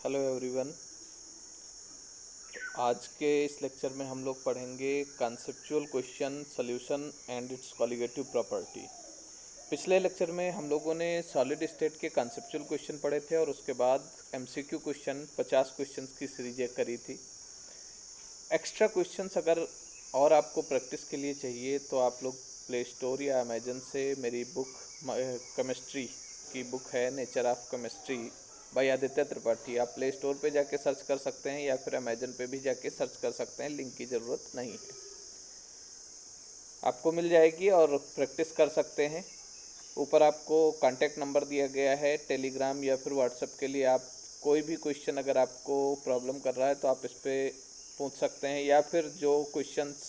Hello everyone. आज के इस लेक्चर में हम लोग पढ़ेंगे conceptual question solution and it's colligative property. पिछले लेक्चर में हम लोगों ने सॉलिड स्टेट के कॉन्सेप्चुअल क्वेश्चन पढ़े थे और उसके बाद एमसीक्यू क्वेश्चन 50 क्वेश्चंस की सीरीज एक करी थी। एक्स्ट्रा क्वेश्चंस अगर और आपको प्रैक्टिस के लिए चाहिए तो आप लोग प्ले स्टोर या अमेजन से मेरी बुक केमिस्ट्री की बुक है nature of chemistry bye Aditya Tripathi, आप प्ले स्टोर पे जाके सर्च कर सकते हैं या फिर अमेजन पे भी जाके सर्च कर सकते हैं। लिंक की ज़रूरत नहीं है, आपको मिल जाएगी और प्रैक्टिस कर सकते हैं। ऊपर आपको कांटेक्ट नंबर दिया गया है, टेलीग्राम या फिर व्हाट्सएप के लिए आप कोई भी क्वेश्चन अगर आपको प्रॉब्लम कर रहा है तो आप इस पर पूछ सकते हैं, या फिर जो क्वेश्चंस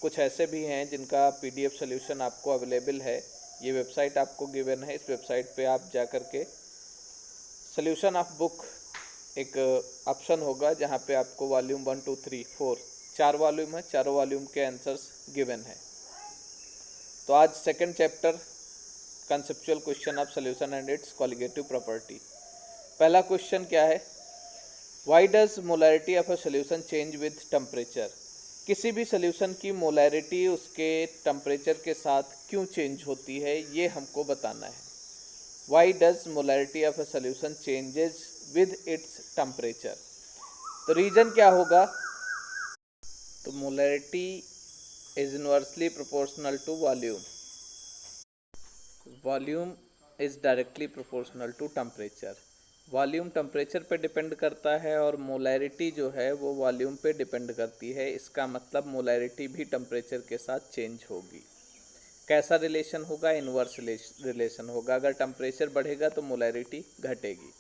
कुछ ऐसे भी हैं जिनका पीडीएफ सॉल्यूशन आपको अवेलेबल है, ये वेबसाइट आपको गिवन है, इस वेबसाइट पे आप जा कर के सॉल्यूशन ऑफ बुक एक ऑप्शन होगा जहाँ पे आपको वॉल्यूम 1, 2, 3, 4 4 वॉल्यूम है, चारों वॉल्यूम के आंसर्स गिवन है। तो आज second chapter conceptual question of solution and it's colligative property. पहला क्वेश्चन क्या है, why does molarity of a solution change with temperature. किसी भी सॉल्यूशन की मोलैरिटी उसके टेम्परेचर के साथ क्यों चेंज होती है, ये हमको बताना है। Why does molarity of a solution changes with its temperature? तो रीजन क्या होगा, तो molarity is inversely proportional to volume, volume is directly proportional to temperature. Volume temperature पे डिपेंड करता है और मोलैरिटी जो है वो वॉल्यूम पे डिपेंड करती है। इसका मतलब मोलैरिटी भी टेम्परेचर के साथ चेंज होगी। कैसा रिलेशन होगा, इनवर्स रिलेशन होगा। अगर टेम्परेचर बढ़ेगा तो मोलैरिटी घटेगी।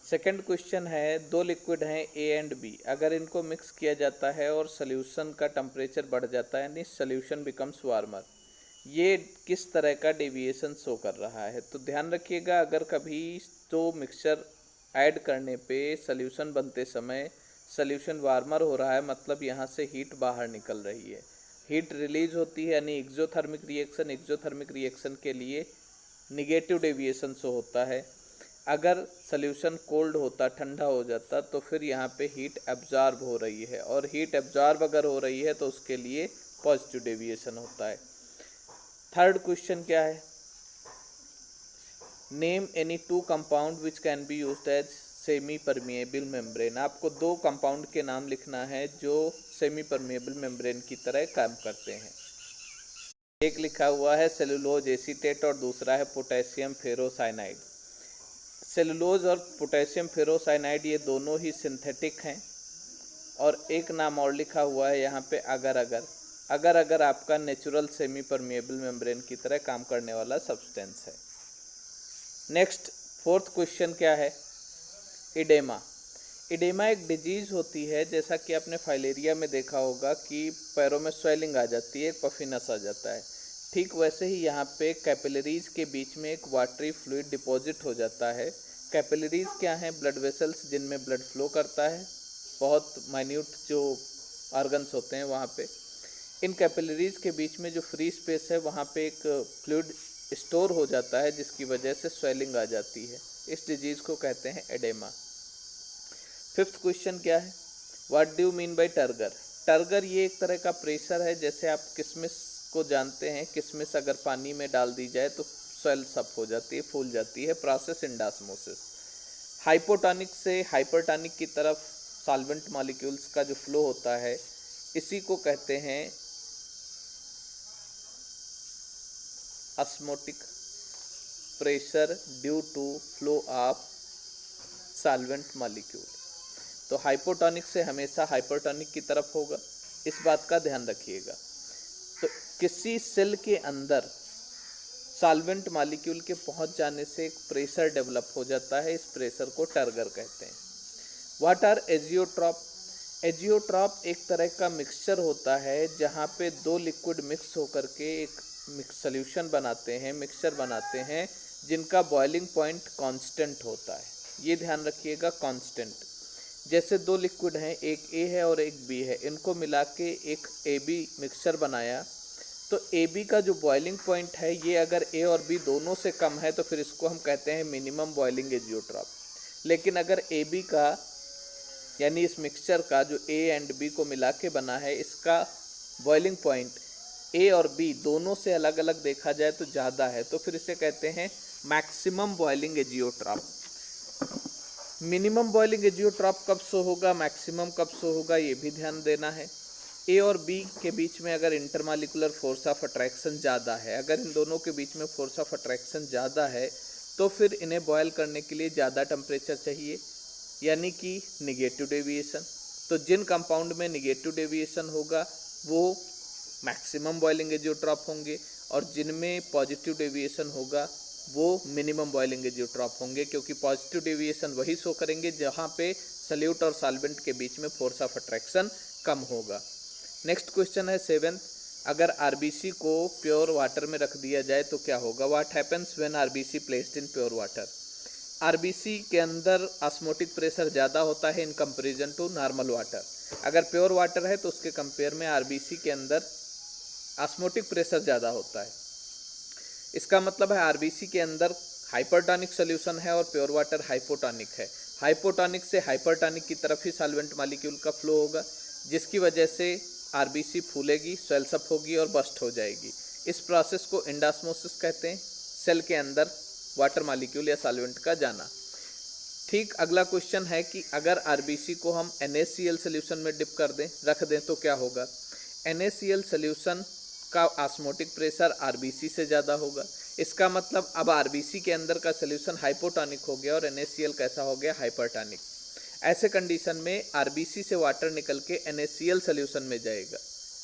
सेकंड क्वेश्चन है, दो लिक्विड हैं ए एंड बी, अगर इनको मिक्स किया जाता है और सोल्यूशन का टेम्परेचर बढ़ जाता है यानी सोल्यूशन बिकम्स वार्मर, ये किस तरह का डेविएशन शो कर रहा है। तो ध्यान रखिएगा, अगर कभी तो मिक्सचर ऐड करने पे सोल्यूशन बनते समय सोल्यूशन वार्मर हो रहा है, मतलब यहाँ से हीट बाहर निकल रही है, हीट रिलीज होती है यानी एक्सोथर्मिक रिएक्शन। एक्सोथर्मिक रिएक्शन के लिए निगेटिव डेविएशन शो होता है। अगर सोल्यूशन कोल्ड होता, ठंडा हो जाता, तो फिर यहाँ पे हीट एब्जॉर्ब हो रही है, और हीट एब्जॉर्ब अगर हो रही है तो उसके लिए पॉजिटिव डेविएशन होता है। थर्ड क्वेश्चन क्या है, name any two compound which can be used as semi permeable membrane. आपको दो कंपाउंड के नाम लिखना है जो सेमी परमिएबल मेम्ब्रेन की तरह काम करते हैं। एक लिखा हुआ है सेलुलोज एसीटेट और दूसरा है पोटेशियम फेरोसाइनाइड। सेलुलोज और पोटेशियम फेरोसाइनाइड ये दोनों ही सिंथेटिक हैं। और एक नाम और लिखा हुआ है यहाँ पे अगर आपका नेचुरल सेमी परमिएबल मेम्ब्रेन की तरह काम करने वाला सब्सटेंस है। नेक्स्ट फोर्थ क्वेश्चन क्या है, इडेमा। इडेमा एक डिजीज़ होती है, जैसा कि आपने फाइलेरिया में देखा होगा कि पैरों में स्वेलिंग आ जाती है, पफिनस आ जाता है। ठीक वैसे ही यहाँ पे कैपिलरीज के बीच में एक वाटरी फ्लूइड डिपॉजिट हो जाता है। कैपिलरीज क्या हैं, ब्लड वेसल्स जिनमें ब्लड फ्लो करता है, बहुत माइन्यूट जो ऑर्गन्स होते हैं वहाँ पे। इन कैपिलरीज के बीच में जो फ्री स्पेस है वहाँ पे एक फ्लूइड स्टोर हो जाता है जिसकी वजह से स्वेलिंग आ जाती है। इस डिजीज़ को कहते हैं एडेमा। फिफ्थ क्वेश्चन क्या है, what do you mean by turgor. Turgor ये एक तरह का प्रेशर है, जैसे आप किशमिश को जानते हैं, किशमिश अगर पानी में डाल दी जाए तो स्वेल्स अप हो जाती है, फूल जाती है, प्रोसेस इंडास्मोसिस। हाइपोटोनिक से हाइपरटोनिक की तरफ सॉल्वेंट मॉलिक्यूल्स का जो फ्लो होता है इसी को कहते हैं osmotic pressure due to flow of solvent molecule. तो हाइपोटोनिक से हमेशा हाइपरटोनिक की तरफ होगा, इस बात का ध्यान रखिएगा। तो किसी सेल के अंदर सॉल्वेंट मॉलिक्यूल के पहुंच जाने से एक प्रेशर डेवलप हो जाता है, इस प्रेशर को टर्गर कहते हैं। What are azeotrope. एजियोट्रॉप एक तरह का मिक्सचर होता है जहां पे दो लिक्विड मिक्स होकर के एक सॉल्यूशन बनाते हैं, मिक्सचर बनाते हैं, जिनका बॉइलिंग पॉइंट कांस्टेंट होता है। ये ध्यान रखिएगा, कांस्टेंट। जैसे दो लिक्विड हैं, एक ए है और एक बी है, इनको मिला के एक ए बी मिक्सचर बनाया, तो ए बी का जो बॉइलिंग पॉइंट है ये अगर ए और बी दोनों से कम है तो फिर इसको हम कहते हैं मिनिमम बॉइलिंग एजियोट्रॉप। लेकिन अगर ए बी का यानी इस मिक्सचर का जो ए एंड बी को मिला के बना है, इसका बॉइलिंग पॉइंट ए और बी दोनों से अलग अलग देखा जाए तो ज़्यादा है, तो फिर इसे कहते हैं maximum boiling azeotrope. Minimum boiling azeotrope कब शो होगा, मैक्सिमम कब शो होगा, ये भी ध्यान देना है। ए और बी के बीच में अगर इंटरमालिकुलर फोर्स ऑफ अट्रैक्शन ज़्यादा है, अगर इन दोनों के बीच में फोर्स ऑफ अट्रैक्शन ज़्यादा है तो फिर इन्हें बॉयल करने के लिए ज़्यादा टेम्परेचर चाहिए, यानी कि निगेटिव डेविएशन। तो जिन कंपाउंड में निगेटिव डेविएशन होगा वो मैक्सिमम बॉइलिंग एजियोट्रॉप होंगे, और जिनमें पॉजिटिव डेविएशन होगा वो मिनिमम बॉइलिंग एजियोट्रॉप होंगे, क्योंकि पॉजिटिव डेविएशन वही शो करेंगे जहाँ पे सल्यूट और सॉल्वेंट के बीच में फोर्स ऑफ अट्रैक्शन कम होगा। नेक्स्ट क्वेश्चन है 7th, अगर आरबीसी को प्योर वाटर में रख दिया जाए तो क्या होगा। What happens when RBC placed in pure water. RBC के अंदर ऑस्मोटिक प्रेशर ज़्यादा होता है in comparison to normal water. अगर प्योर वाटर है तो उसके कंपेयर में आरबीसी के अंदर ऑस्मोटिक प्रेशर ज़्यादा होता है। इसका मतलब है आरबीसी के अंदर हाइपरटॉनिक सोल्यूशन है और प्योर वाटर हाइपोटॉनिक है। हाइपोटॉनिक से हाइपरटॉनिक की तरफ ही सॉल्वेंट मॉलिक्यूल का फ्लो होगा, जिसकी वजह से आरबीसी फूलेगी, स्वेल्स अप होगी और बस्ट हो जाएगी। इस प्रोसेस को एंडोस्मोसिस कहते हैं, सेल के अंदर वाटर मॉलिक्यूल या सॉल्वेंट का जाना। ठीक अगला क्वेश्चन है कि अगर आरबीसी को हम NaCl सोल्यूशन में डिप कर दें, रख दें तो क्या होगा। NaCl सोल्यूशन का ऑस्मोटिक प्रेशर आरबीसी से ज़्यादा होगा। इसका मतलब अब आरबीसी के अंदर का सोल्यूशन हाइपोटॉनिक हो गया और NaCl कैसा हो गया, हाइपरटॉनिक। ऐसे कंडीशन में आरबीसी से वाटर निकल के NaCl सोल्यूशन में जाएगा।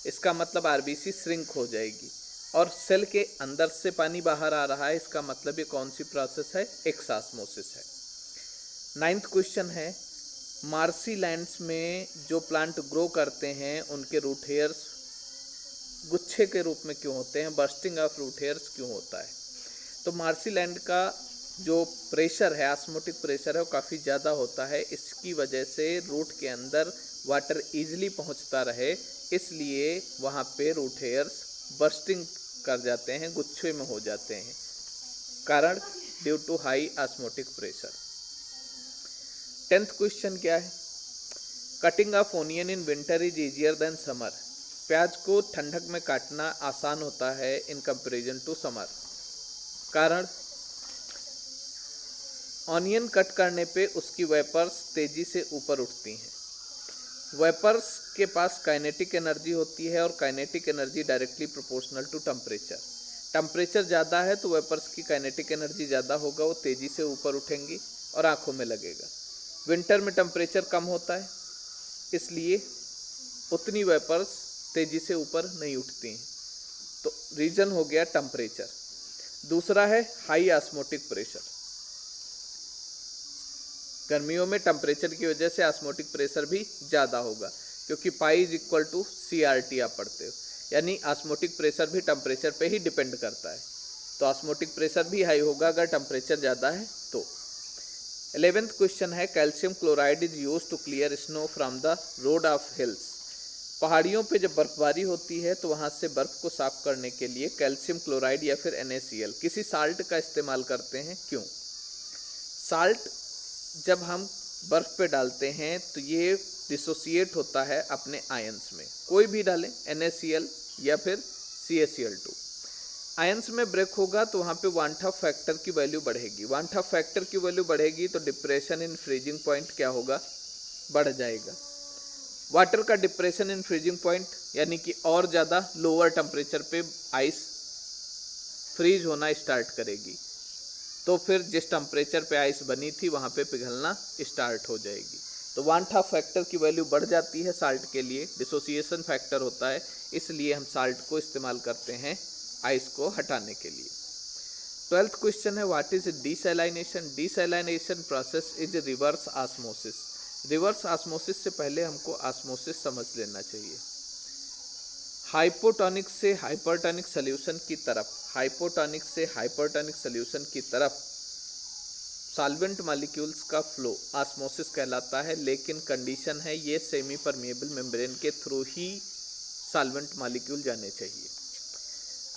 इसका मतलब आरबीसी श्रिंक हो जाएगी और सेल के अंदर से पानी बाहर आ रहा है। इसका मतलब ये कौन सी प्रोसेस है, एक्सॉस्मोसिस है। 9th क्वेश्चन है, मार्सी लैंड्स में जो प्लांट ग्रो करते हैं उनके रूट हेयर्स गुच्छे के रूप में क्यों होते हैं, बर्स्टिंग ऑफ रूट हेयर्स क्यों होता है। तो मार्सी लैंड का जो प्रेशर है, ऑस्मोटिक प्रेशर है, वो काफ़ी ज़्यादा होता है। इसकी वजह से रूट के अंदर वाटर ईजिली पहुंचता रहे, इसलिए वहाँ पे रूट हेयर्स बर्स्टिंग कर जाते हैं, गुच्छे में हो जाते हैं, कारण due to high osmotic pressure. 10th question क्या है, cutting of onion in winter is easier than summer. प्याज को ठंडक में काटना आसान होता है इन कंपेरिजन टू समर, कारण ऑनियन कट करने पे उसकी वेपर्स तेज़ी से ऊपर उठती हैं। वेपर्स के पास काइनेटिक एनर्जी होती है और kinetic energy directly proportional to temperature. Temperature ज़्यादा है तो वेपर्स की काइनेटिक एनर्जी ज़्यादा होगा, वो तेज़ी से ऊपर उठेंगी और आँखों में लगेगा। विंटर में टेम्परेचर कम होता है, इसलिए उतनी वेपर्स तेज़ी से ऊपर नहीं उठती हैं। तो रीज़न हो गया टेम्परेचर। दूसरा है हाई ऑस्मोटिक प्रेशर। गर्मियों में टेम्परेचर की वजह से ऑस्मोटिक प्रेशर भी ज़्यादा होगा, क्योंकि pi is equal to CRT आप पढ़ते हो, यानी ऑस्मोटिक प्रेशर भी टेम्परेचर पे ही डिपेंड करता है। तो ऑस्मोटिक प्रेशर भी हाई होगा अगर टेम्परेचर ज़्यादा है तो। 11th क्वेश्चन है, calcium chloride is use to clear snow from the road of hills. पहाड़ियों पे जब बर्फबारी होती है तो वहाँ से बर्फ़ को साफ करने के लिए कैल्शियम क्लोराइड या फिर NaCl किसी साल्ट का इस्तेमाल करते हैं, क्यों। साल्ट जब हम बर्फ़ पे डालते हैं तो ये डिसोसिएट होता है अपने आयंस में, कोई भी डालें NaCl या फिर CaCl2। आयंस में ब्रेक होगा तो वहाँ पे वान हाफ फैक्टर की वैल्यू बढ़ेगी। वान हाफ फैक्टर की वैल्यू बढ़ेगी तो डिप्रेशन इन फ्रीजिंग पॉइंट क्या होगा, बढ़ जाएगा। वाटर का डिप्रेशन इन फ्रीजिंग पॉइंट यानी कि और ज़्यादा लोअर टेम्परेचर पे आइस फ्रीज होना स्टार्ट करेगी, तो फिर जिस टेम्परेचर पे आइस बनी थी वहाँ पे पिघलना स्टार्ट हो जाएगी। तो वान हाफ फैक्टर की वैल्यू बढ़ जाती है साल्ट के लिए, डिसोसिएशन फैक्टर होता है, इसलिए हम साल्ट को इस्तेमाल करते हैं आइस को हटाने के लिए। 12th क्वेश्चन है, what is desalination. Desalination process is reverse osmosis. Reverse osmosis से पहले हमको ऑस्मोसिस समझ लेना चाहिए। हाइपोटॉनिक से हाइपरटॉनिक सॉल्यूशन की तरफ, हाइपोटॉनिक से हाइपरटॉनिक सॉल्यूशन की तरफ सॉल्वेंट मॉलिक्यूल्स का फ्लो ऑस्मोसिस कहलाता है, लेकिन कंडीशन है ये सेमी परमिएबल मेम्ब्रेन के थ्रू ही सॉल्वेंट मॉलिक्यूल जाने चाहिए।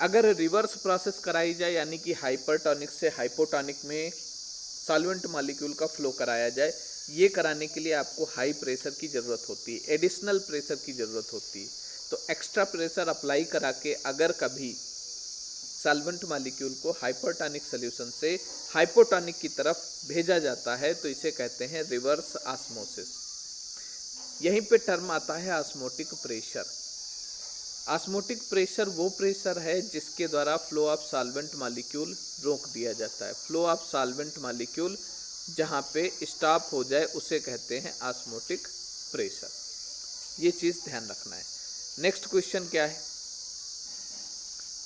अगर रिवर्स प्रोसेस कराई जाए यानी कि हाइपरटॉनिक से हाइपोटॉनिक में सॉल्वेंट मॉलिक्यूल का फ्लो कराया जाए। ये कराने के लिए आपको हाई प्रेशर की ज़रूरत होती है, एडिशनल प्रेशर की ज़रूरत होती है। तो एक्स्ट्रा प्रेशर अप्लाई करा के अगर कभी सॉल्वेंट मॉलिक्यूल को हाइपरटोनिक सॉल्यूशन से हाइपोटोनिक की तरफ भेजा जाता है तो इसे कहते हैं रिवर्स ऑस्मोसिस। यहीं पे टर्म आता है ऑस्मोटिक प्रेशर। ऑस्मोटिक प्रेशर वो प्रेशर है जिसके द्वारा फ्लो ऑफ सॉल्वेंट मॉलिक्यूल रोक दिया जाता है। फ्लो ऑफ सॉल्वेंट मॉलिक्यूल जहाँ पे स्टॉप हो जाए उसे कहते हैं ऑस्मोटिक प्रेशर। ये चीज़ ध्यान रखना है। नेक्स्ट क्वेश्चन क्या है?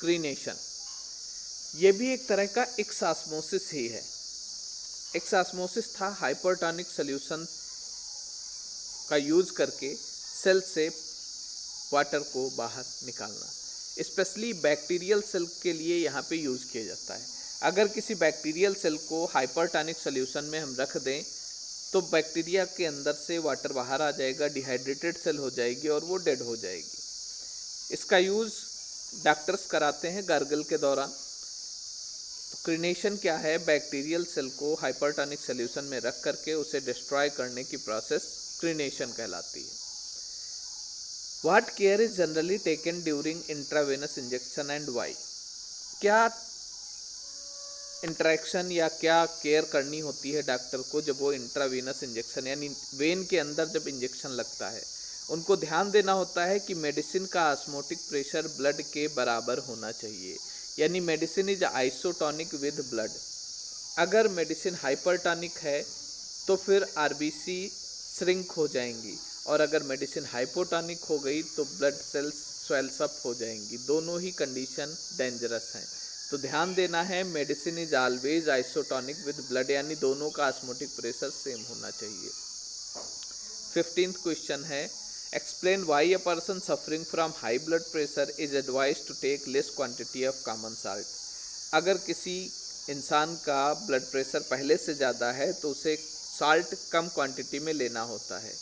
क्रीनेशन। ये भी एक तरह का एक्सऑस्मोसिस ही है। एक्सऑस्मोसिस था हाइपरटोनिक सॉल्यूशन का यूज करके सेल से वाटर को बाहर निकालना। स्पेशली बैक्टीरियल सेल के लिए यहाँ पे यूज किया जाता है। अगर किसी बैक्टीरियल सेल को हाइपरटोनिक सॉल्यूशन में हम रख दें तो बैक्टीरिया के अंदर से वाटर बाहर आ जाएगा, डिहाइड्रेटेड सेल हो जाएगी और वो डेड हो जाएगी। इसका यूज़ डॉक्टर्स कराते हैं गार्गल के दौरान। तो क्रीनेशन क्या है? बैक्टीरियल सेल को हाइपरटोनिक सॉल्यूशन में रख करके उसे डिस्ट्रॉय करने की प्रोसेस क्रीनेशन कहलाती है। What care is generally taken during intravenous injection and why? क्या इंटरेक्शन या क्या केयर करनी होती है डॉक्टर को जब वो इंट्रावेनस इंजेक्शन यानी वेन के अंदर जब इंजेक्शन लगता है? उनको ध्यान देना होता है कि मेडिसिन का ऑस्मोटिक प्रेशर ब्लड के बराबर होना चाहिए, यानी medicine is isotonic with blood. अगर मेडिसिन हाइपरटोनिक है तो फिर आरबीसी श्रिंक हो जाएंगी, और अगर मेडिसिन हाइपोटोनिक हो गई तो ब्लड सेल्स स्वेल्स अप हो जाएंगी। दोनों ही कंडीशन डेंजरस हैं। तो ध्यान देना है, medicine is always isotonic with blood, यानी दोनों का ऑस्मोटिक प्रेशर सेम होना चाहिए। 15th क्वेश्चन है, explain why a person suffering from high blood pressure is advise to take less quantity of common salt. अगर किसी इंसान का ब्लड प्रेशर पहले से ज़्यादा है तो उसे साल्ट कम क्वांटिटी में लेना होता है।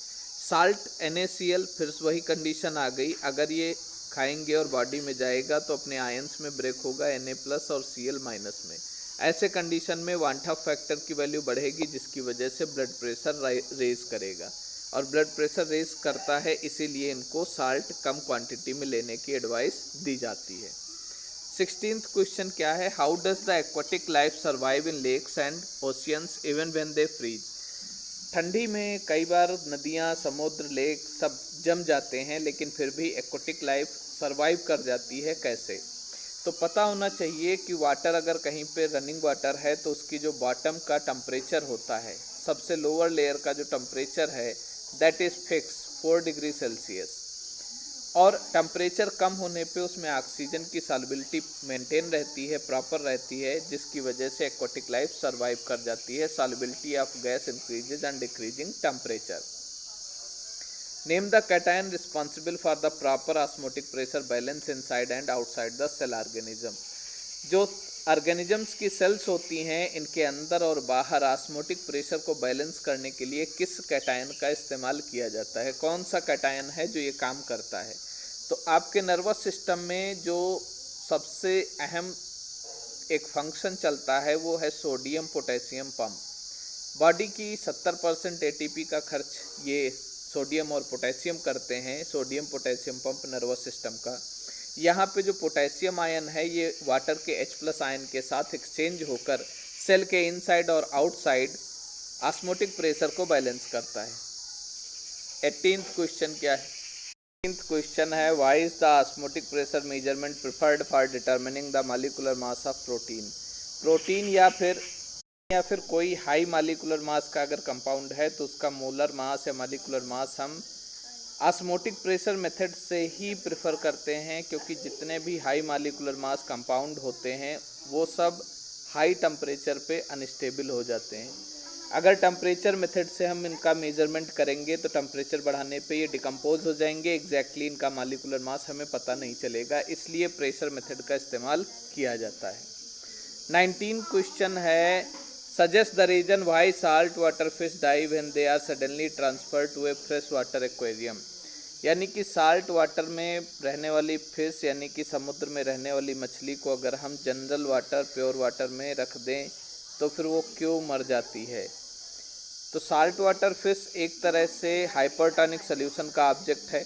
साल्ट NaCl, फिर वही कंडीशन आ गई, अगर ये खाएंगे और बॉडी में जाएगा तो अपने आयंस में ब्रेक होगा Na+ और Cl- में। ऐसे कंडीशन में वांटा फैक्टर की वैल्यू बढ़ेगी जिसकी वजह से ब्लड प्रेशर रेज करेगा, और ब्लड प्रेशर रेज करता है, इसीलिए इनको साल्ट कम क्वांटिटी में लेने की एडवाइस दी जाती है। 16th क्वेश्चन क्या है? How does the aquatic life survive in lakes and oceans even when they freeze? ठंडी में कई बार नदियाँ, समुद्र, लेक सब जम जाते हैं, लेकिन फिर भी एक्वाटिक लाइफ सर्वाइव कर जाती है। कैसे? तो पता होना चाहिए कि वाटर अगर कहीं पे रनिंग वाटर है तो उसकी जो बॉटम का टेम्परेचर होता है, सबसे लोअर लेयर का जो टेम्परेचर है, that is fix 4 degree Celsius, और टेम्परेचर कम होने पे उसमें ऑक्सीजन की सॉल्युबिलिटी मेंटेन रहती है, प्रॉपर रहती है, जिसकी वजह से एक्वाटिक लाइफ सर्वाइव कर जाती है। Solubility of gas increases and decreasing temperature. Name the cation responsible for the proper osmotic pressure balance inside and outside the cell organism. जो ऑर्गेनिजम्स की सेल्स होती हैं, इनके अंदर और बाहर ऑस्मोटिक प्रेशर को बैलेंस करने के लिए किस कैटायन का इस्तेमाल किया जाता है? कौन सा कैटायन है जो ये काम करता है? तो आपके नर्वस सिस्टम में जो सबसे अहम एक फंक्शन चलता है वो है सोडियम पोटेशियम पंप। बॉडी की 70% ATP का खर्च ये सोडियम और पोटेशियम करते हैं। Sodium potassium pump nervous system का। यहाँ पे जो पोटेशियम आयन है ये वाटर के H+ आयन के साथ एक्सचेंज होकर सेल के इनसाइड और आउटसाइड ऑस्मोटिक प्रेशर को बैलेंस करता है। 18th क्वेश्चन क्या है? 18th क्वेश्चन है, why is the osmotic pressure measurement preferred for determining the molecular mass of protein? Protein या फिर कोई हाई मॉलिक्यूलर मास का अगर कंपाउंड है तो उसका मोलर मास या मॉलिक्यूलर मास हम ऑस्मोटिक प्रेशर मेथड से ही प्रेफर करते हैं, क्योंकि जितने भी हाई मॉलिक्यूलर मास कंपाउंड होते हैं वो सब हाई टेम्परेचर पे अनस्टेबल हो जाते हैं। अगर टेम्परेचर मेथड से हम इनका मेजरमेंट करेंगे तो टेम्परेचर बढ़ाने पे ये डिकम्पोज हो जाएंगे, एग्जैक्टली इनका मॉलिक्यूलर मास हमें पता नहीं चलेगा, इसलिए प्रेशर मेथड का इस्तेमाल किया जाता है। 19 क्वेश्चन है, suggest the reason why salt water fish die when they are suddenly transfer to a fresh water aquarium. यानी कि साल्ट वाटर में रहने वाली फिश यानी कि समुद्र में रहने वाली मछली को अगर हम जनरल वाटर, प्योर वाटर में रख दें तो फिर वो क्यों मर जाती है? तो साल्ट वाटर फिश एक तरह से हाइपरटोनिक सोल्यूशन का ऑब्जेक्ट है,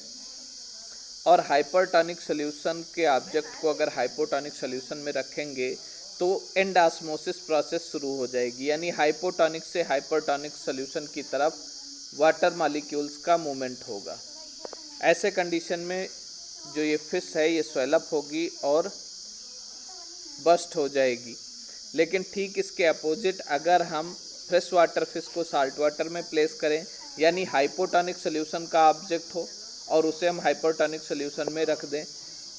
और हाइपरटोनिक सोल्यूशन के ऑब्जेक्ट को अगर हाइपोटोनिक सोल्यूशन में रखेंगे तो एंड ऑस्मोसिस प्रोसेस शुरू हो जाएगी, यानी हाइपोटोनिक से हाइपरटोनिक सोल्यूशन की तरफ वाटर मॉलिक्यूल्स का मूवमेंट होगा। ऐसे कंडीशन में जो ये फिश है ये स्वेलअप होगी और बस्ट हो जाएगी। लेकिन ठीक इसके अपोजिट अगर हम फ्रेश वाटर फिश को साल्ट वाटर में प्लेस करें, यानी हाइपोटोनिक सोल्यूशन का ऑब्जेक्ट हो और उसे हम हाइपरटोनिक सोल्यूशन में रख दें,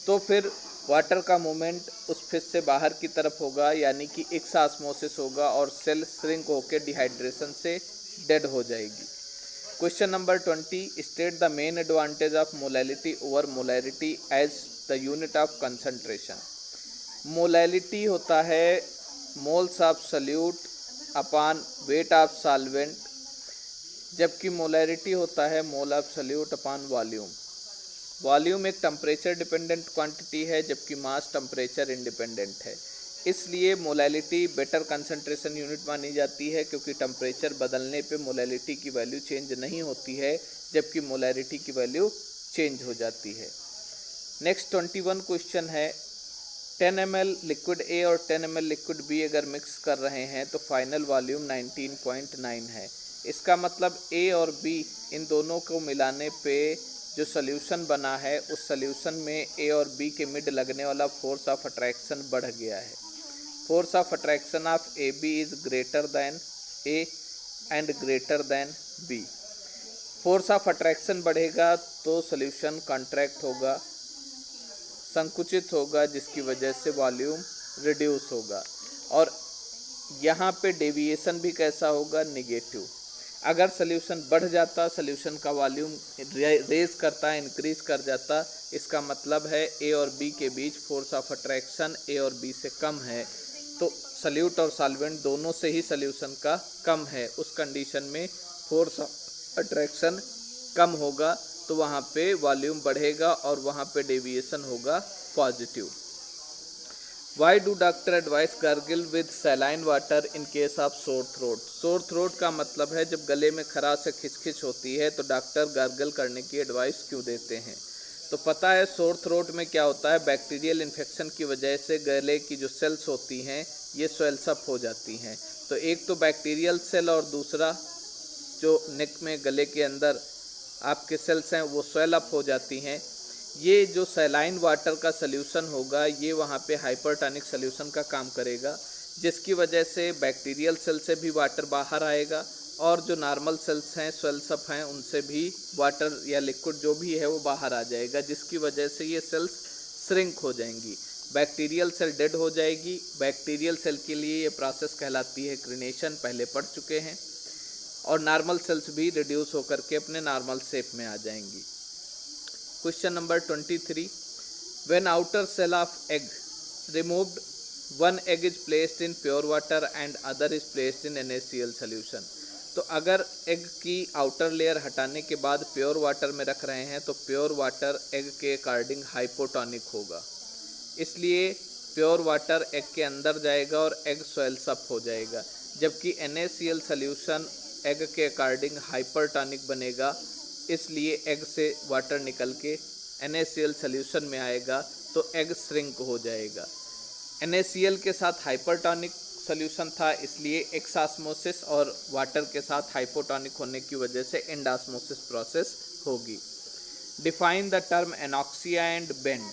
तो फिर वाटर का मूवमेंट उस फिश से बाहर की तरफ होगा, यानी कि एक्सॉस्मोसिस होगा और सेल श्रिंक होकर डिहाइड्रेशन से डेड हो जाएगी। Question number 20, state the main advantage of molality over molarity as the unit of concentration. Molality होता है moles of solute upon weight of solvent, जबकि मोलैरिटी होता है mole of solute upon volume. Volume एक temperature dependent quantity है, जबकि मास temperature independent है। इसलिए मोलैलिटी बेटर कंसंट्रेशन यूनिट मानी जाती है, क्योंकि टेम्परेचर बदलने पे मोलैलिटी की वैल्यू चेंज नहीं होती है, जबकि मोलैरिटी की वैल्यू चेंज हो जाती है। नेक्स्ट 21 क्वेश्चन है, 10 ml लिक्विड ए और 10 ml लिक्विड बी अगर मिक्स कर रहे हैं तो फाइनल वॉल्यूम 19.9 है। इसका मतलब ए और बी इन दोनों को मिलाने पे जो सोल्यूशन बना है उस सोल्यूशन में ए और बी के मिड लगने वाला फोर्स ऑफ अट्रैक्शन बढ़ गया है। Force of attraction of A B is greater than A and greater than B. Force of attraction बढ़ेगा तो सोल्यूशन कॉन्ट्रैक्ट होगा, संकुचित होगा, जिसकी वजह से वॉल्यूम रिड्यूस होगा। और यहाँ पे डेविएशन भी कैसा होगा? निगेटिव। अगर सोल्यूशन बढ़ जाता, सोल्यूशन का वॉल्यूम रेज करता, इंक्रीज कर जाता, इसका मतलब है ए और बी के बीच फोर्स ऑफ अट्रैक्शन ए और बी से कम है, तो सल्यूट और सॉल्वेंट दोनों से ही सोल्यूशन का कम है। उस कंडीशन में फोर्स ऑफ अट्रैक्शन कम होगा तो वहाँ पे वॉल्यूम बढ़ेगा और वहाँ पे डेविएशन होगा positive. Why do doctor advice gargle with saline water in case of sore throat? Sore throat का मतलब है जब गले में खराश से खिचखिच होती है तो डॉक्टर गार्गल करने की एडवाइस क्यों देते हैं? तो पता है सोर थ्रोट में क्या होता है, बैक्टीरियल इन्फेक्शन की वजह से गले की जो सेल्स होती हैं ये स्वेल्स अप हो जाती हैं। तो एक तो बैक्टीरियल सेल और दूसरा जो नेक में गले के अंदर आपके सेल्स हैं वो स्वेल अप हो जाती हैं। ये जो सैलाइन वाटर का सल्यूशन होगा ये वहाँ पे हाइपरटोनिक सल्यूशन का काम करेगा, जिसकी वजह से बैक्टीरियल सेल से भी वाटर बाहर आएगा और जो नॉर्मल सेल्स हैं स्वेल्स अप हैं उनसे भी वाटर या लिक्विड जो भी है वो बाहर आ जाएगा, जिसकी वजह से ये सेल्स श्रिंक हो जाएंगी, बैक्टीरियल सेल डेड हो जाएगी। बैक्टीरियल सेल के लिए ये प्रोसेस कहलाती है क्रिनेशन, पहले पढ़ चुके हैं। और नॉर्मल सेल्स भी रिड्यूस होकर के अपने नॉर्मल शेप में आ जाएंगी। Question number 23, when outer cell of egg removed, one egg is placed in pure water and other is placed in NaCl solution. तो अगर एग की आउटर लेयर हटाने के बाद प्योर वाटर में रख रहे हैं तो प्योर वाटर एग के अकॉर्डिंग हाइपोटोनिक होगा, इसलिए प्योर वाटर एग के अंदर जाएगा और एग स्वेल्स अप हो जाएगा, जबकि NaCl सॉल्यूशन एग के अकॉर्डिंग हाइपरटोनिक बनेगा, इसलिए एग से वाटर निकल के NaCl सॉल्यूशन में आएगा तो एग श्रिंक हो जाएगा। NaCl के साथ हाइपरटोनिक सॉल्यूशन था, इसलिए एक्सॉस्मोसिस और वाटर के साथ हाइपोटोनिक होने की वजह से एंडॉस्मोसिस प्रोसेस होगी। Define the term anoxia and bend.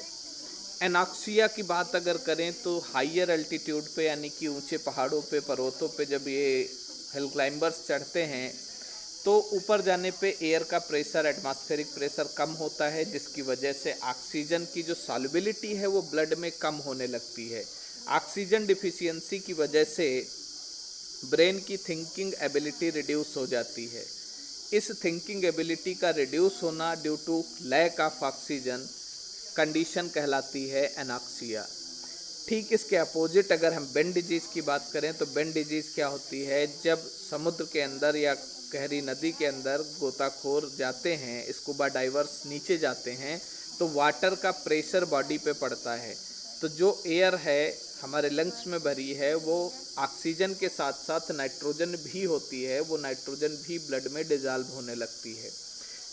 Anoxia की बात अगर करें तो हाइयर अल्टीट्यूड पे यानी कि ऊंचे पहाड़ों पे, पर्वतों पे जब ये हिल क्लाइंबर्स चढ़ते हैं तो ऊपर जाने पे एयर का प्रेशर, एटमॉस्फेरिक प्रेशर कम होता है, जिसकी वजह से ऑक्सीजन की जो सॉल्युबिलिटी है वो ब्लड में कम होने लगती है। ऑक्सीजन डिफिशियंसी की वजह से ब्रेन की थिंकिंग एबिलिटी रिड्यूस हो जाती है। इस थिंकिंग एबिलिटी का रिड्यूस होना due to lack of oxygen condition कहलाती है एनॉक्सिया। ठीक इसके अपोजिट अगर हम बेंड डिजीज़ की बात करें तो बेंड डिजीज़ क्या होती है, जब समुद्र के अंदर या गहरी नदी के अंदर गोताखोर जाते हैं, स्कूबा डाइवर्स नीचे जाते हैं तो वाटर का प्रेशर बॉडी पे पड़ता है, तो जो एयर है हमारे लंग्स में भरी है वो ऑक्सीजन के साथ साथ नाइट्रोजन भी होती है, वो नाइट्रोजन भी ब्लड में डिजॉल्व होने लगती है।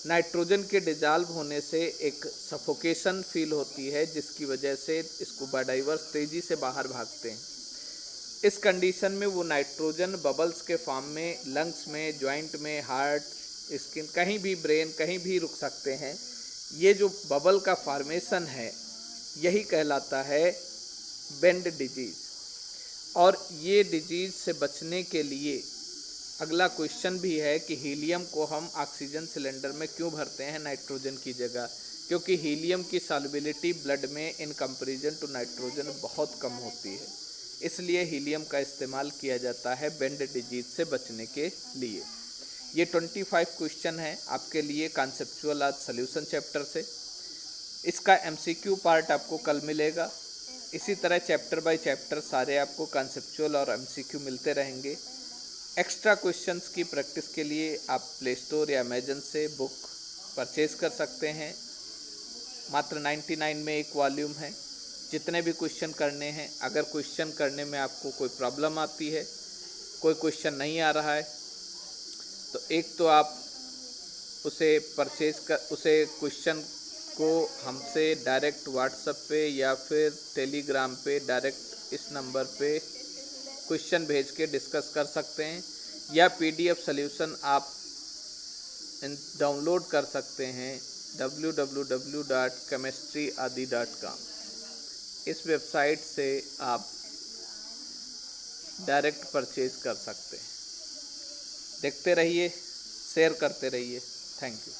नाइट्रोजन के डिजॉल्व होने से एक सफोकेशन फील होती है, जिसकी वजह से स्कूबा डाइवर्स तेज़ी से बाहर भागते हैं। इस कंडीशन में वो नाइट्रोजन बबल्स के फॉर्म में लंग्स में, जॉइंट में, हार्ट, स्किन, कहीं भी, ब्रेन, कहीं भी रुक सकते हैं। ये जो बबल का फॉर्मेशन है यही कहलाता है बेंड डिजीज़। और ये डिजीज़ से बचने के लिए अगला क्वेश्चन भी है कि हीलियम को हम ऑक्सीजन सिलेंडर में क्यों भरते हैं नाइट्रोजन की जगह, क्योंकि हीलियम की सॉल्युबिलिटी ब्लड में इन कंपैरिजन टू नाइट्रोजन बहुत कम होती है, इसलिए हीलियम का इस्तेमाल किया जाता है बेंड डिजीज़ से बचने के लिए। ये 25 क्वेश्चन है आपके लिए कॉन्सेप्चुअल आज सॉल्यूशन चैप्टर से। इसका एमसीक्यू पार्ट आपको कल मिलेगा। इसी तरह चैप्टर बाय चैप्टर सारे आपको कॉन्सेप्चुअल और एमसीक्यू मिलते रहेंगे। एक्स्ट्रा क्वेश्चंस की प्रैक्टिस के लिए आप प्ले स्टोर या अमेजन से बुक परचेज़ कर सकते हैं। मात्र 99 में एक वॉल्यूम है। जितने भी क्वेश्चन करने हैं, अगर क्वेश्चन करने में आपको कोई प्रॉब्लम आती है, कोई क्वेश्चन नहीं आ रहा है, तो एक तो आप उसे क्वेश्चन को हमसे डायरेक्ट व्हाट्सएप पे या फिर टेलीग्राम पे डायरेक्ट इस नंबर पे क्वेश्चन भेज के डिस्कस कर सकते हैं, या पीडीएफ सॉल्यूशन आप डाउनलोड कर सकते हैं www.chemistryadi.com। इस वेबसाइट से आप डायरेक्ट परचेज कर सकते हैं। देखते रहिए, शेयर करते रहिए। Thank you.